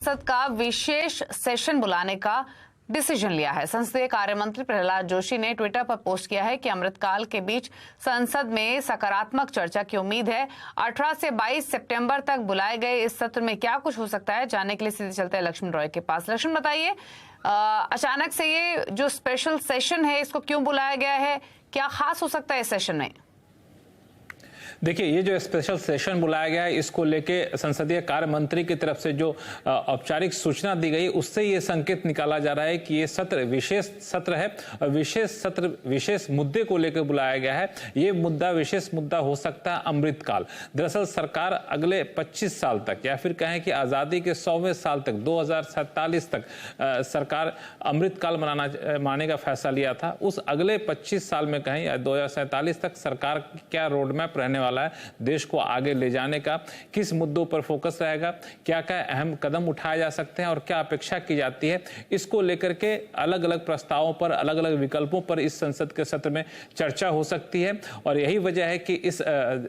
संसद का विशेष सेशन बुलाने का डिसीजन लिया है। संसदीय कार्य मंत्री प्रहलाद जोशी ने ट्विटर पर पोस्ट किया है कि अमृतकाल के बीच संसद में सकारात्मक चर्चा की उम्मीद है। 18 से 22 सितंबर तक बुलाए गए इस सत्र में क्या कुछ हो सकता है, जानने के लिए सीधे चलते हैं लक्ष्मण रॉय के पास। लक्ष्मण, बताइए, अचानक से ये जो स्पेशल सेशन है इसको क्यों बुलाया गया है, क्या खास हो सकता है इस सेशन में? देखिए, ये जो स्पेशल सेशन बुलाया गया है, इसको लेके संसदीय कार्य मंत्री की तरफ से जो औपचारिक सूचना दी गई, उससे ये संकेत निकाला जा रहा है कि ये सत्र विशेष सत्र है और विशेष सत्र विशेष मुद्दे को लेकर बुलाया गया है। ये मुद्दा विशेष मुद्दा हो सकता है अमृतकाल। दरअसल सरकार अगले 25 साल तक, या फिर कहें कि आज़ादी के 100वें साल तक, 2047 तक सरकार अमृतकाल मनाने का फैसला लिया था। उस अगले 25 साल में कहें या 2047 तक सरकार क्या रोड मैप रहने वाला है, देश को आगे ले जाने का, किस मुद्दों पर फोकस रहेगा, क्या क्या अहम कदम उठाए जा सकते हैं और क्या अपेक्षा की जाती है, इसको लेकर के अलग अलग प्रस्तावों पर, अलग अलग विकल्पों पर इस संसद के सत्र में चर्चा हो सकती है। और यही वजह है कि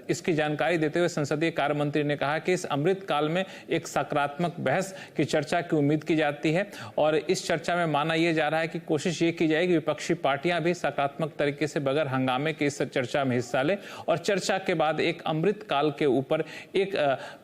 इसकी जानकारी देते हुए संसदीय कार्य मंत्री ने कहा कि इस अमृत काल में एक सकारात्मक बहस की चर्चा की उम्मीद की जाती है। और इस चर्चा में माना यह जा रहा है कि कोशिश ये की जाएगी विपक्षी पार्टियां भी सकारात्मक तरीके से बगैर हंगामे के इस चर्चा में हिस्सा लें और चर्चा के बाद एक अमृत काल के ऊपर एक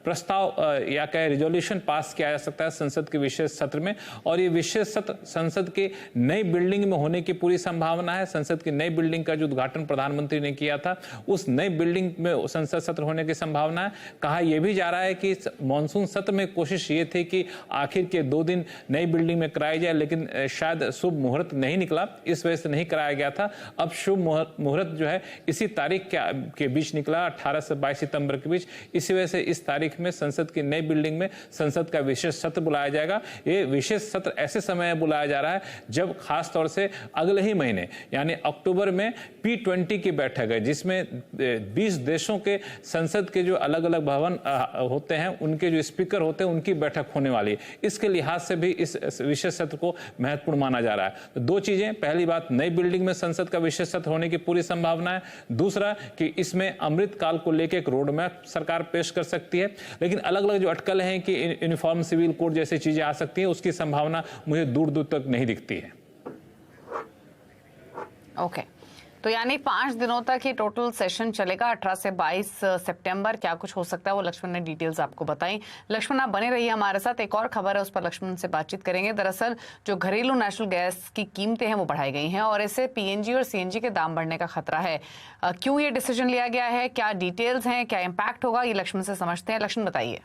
प्रस्ताव या कहे रिजोल्यूशन पास किया जा सकता है संसद के विशेष सत्र में। और ये विशेष सत्र संसद के नई बिल्डिंग में होने की पूरी संभावना है। संसद की नई बिल्डिंग का जो उद्घाटन प्रधानमंत्री ने किया था, उस नई बिल्डिंग में संसद सत्र होने की संभावना है। कहा यह भी जा रहा है कि मानसून सत्र में कोशिश ये थी कि आखिर के 2 दिन नई बिल्डिंग में कराया जाए, लेकिन शायद शुभ मुहूर्त नहीं निकला, इस वजह से नहीं कराया गया था। अब शुभ मुहूर्त जो है इसी तारीख के बीच निकला, 18 से 22 सितंबर के बीच। इसी वजह से इस तारीख में संसद की नई बिल्डिंग में संसद का विशेष सत्र बुलाया जाएगा। ये विशेष सत्र ऐसे समय बुलाया जा रहा है जब खास तौर से अगले ही महीने यानी अक्टूबर में P20 की बैठक है, जिसमें 20 देशों के संसद के जो अलग अलग भवन होते हैं, उनके जो स्पीकर होते हैं, उनकी बैठक होने वाली है। इसके लिहाज से भी इस विशेष सत्र को महत्वपूर्ण माना जा रहा है। तो 2 चीजें, पहली बात, नई बिल्डिंग में संसद का विशेष सत्र होने की पूरी संभावना है। दूसरा कि इसमें अमृत काल को लेकर एक रोड मैप सरकार पेश कर सकती है। लेकिन अलग अलग जो अटकल हैं कि यूनिफॉर्म सिविल कोड जैसी चीजें आ सकती हैं, उसकी संभावना मुझे दूर दूर तक नहीं दिखती है। ओके, तो यानी 5 दिनों तक ये टोटल सेशन चलेगा। 18 से 22 सितंबर क्या कुछ हो सकता है वो लक्ष्मण ने डिटेल्स आपको बताई। लक्ष्मण, आप बने रहिए हमारे साथ, एक और खबर है उस पर लक्ष्मण से बातचीत करेंगे। दरअसल जो घरेलू नेचुरल गैस की कीमतें हैं वो बढ़ाई गई हैं और इससे पीएनजी और सीएनजी के दाम बढ़ने का खतरा है। क्यों ये डिसीजन लिया गया है, क्या डिटेल्स हैं, क्या इम्पैक्ट होगा, ये लक्ष्मण से समझते हैं। लक्ष्मण, बताइए।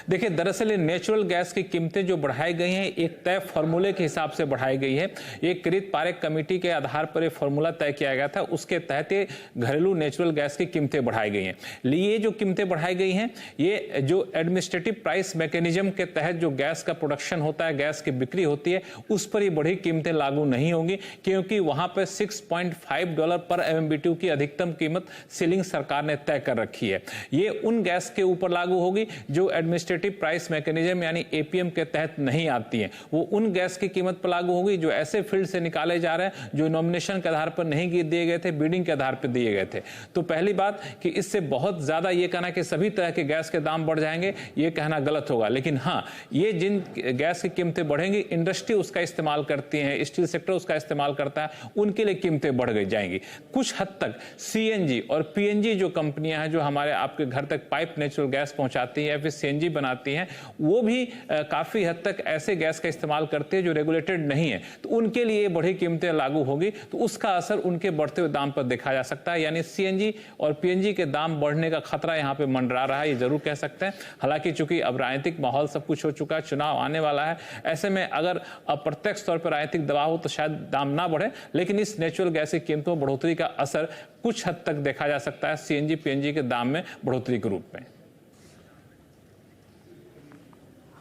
देखिए, दरअसल ये नेचुरल गैस की कीमतें जो बढ़ाई गई हैं, एक तय फार्मूले के हिसाब से बढ़ाई गई है। ये किरीट पारेख कमेटी के आधार पर एक फार्मूला तय किया गया था, उसके तहत ये घरेलू नेचुरल गैस की कीमतें बढ़ाई गई हैं। ये जो कीमतें बढ़ाई गई हैं, ये जो एडमिनिस्ट्रेटिव प्राइस मैकेनिज्म के तहत जो गैस का प्रोडक्शन होता है, गैस की बिक्री होती है, उस पर ये बढ़ी कीमतें लागू नहीं होंगी, क्योंकि वहां पर $6.5 पर MMBTU की अधिकतम कीमत सीलिंग सरकार ने तय कर रखी है। ये उन गैस के ऊपर लागू होगी जो एडमिनिस्ट्रेटिव प्राइस मैकेनिज्म यानी APM के तहत नहीं आती है। वो उन गैस की कीमत पर लागू होगी जो ऐसे फील्ड से निकाले जा रहे हैं जो नॉमिनेशन के आधार पर नहीं दिए गए थे, बिडिंग के आधार पर दिए गए थे। तो पहली बात कि इससे बहुत ज्यादा ये कहना कि सभी तरह के गैस के दाम बढ़ जाएंगे, ये कहना गलत होगा। लेकिन हाँ, ये जिन गैस की कीमतें बढ़ेंगी, इंडस्ट्री उसका इस्तेमाल करती है, स्टील सेक्टर उसका इस्तेमाल करता है, उनके लिए कीमतें बढ़ गई जाएंगी। कुछ हद तक CNG और PNG जो कंपनियां हैं जो हमारे आपके घर तक पाइप नेचुरल गैस पहुंचाती है या फिर CNG बनाती हैं, वो भी काफी हद तक ऐसे गैस का इस्तेमाल करते हैं जो रेगुलेटेड नहीं है। तो उनके लिए बढ़ी कीमतें लागू होगी, तो उसका असर उनके बढ़ते हुए दाम पर देखा जा सकता है। यानी CNG और PNG के दाम बढ़ने का खतरा यहां पे मंडरा रहा है, ये जरूर कह सकते हैं। हालांकि चूंकि अब राजनीतिक माहौल सब कुछ हो चुका है, चुनाव आने वाला है, ऐसे में अगर अप्रत्यक्ष तौर पर राजनीतिक दबाव हो तो शायद दाम ना बढ़े, लेकिन इस नेचुरल गैस की कीमतों में बढ़ोतरी का असर कुछ हद तक देखा जा सकता है CNG PNG के दाम में बढ़ोतरी के रूप में।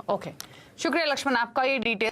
ओके, शुक्रिया लक्ष्मण, आपका ये डिटेल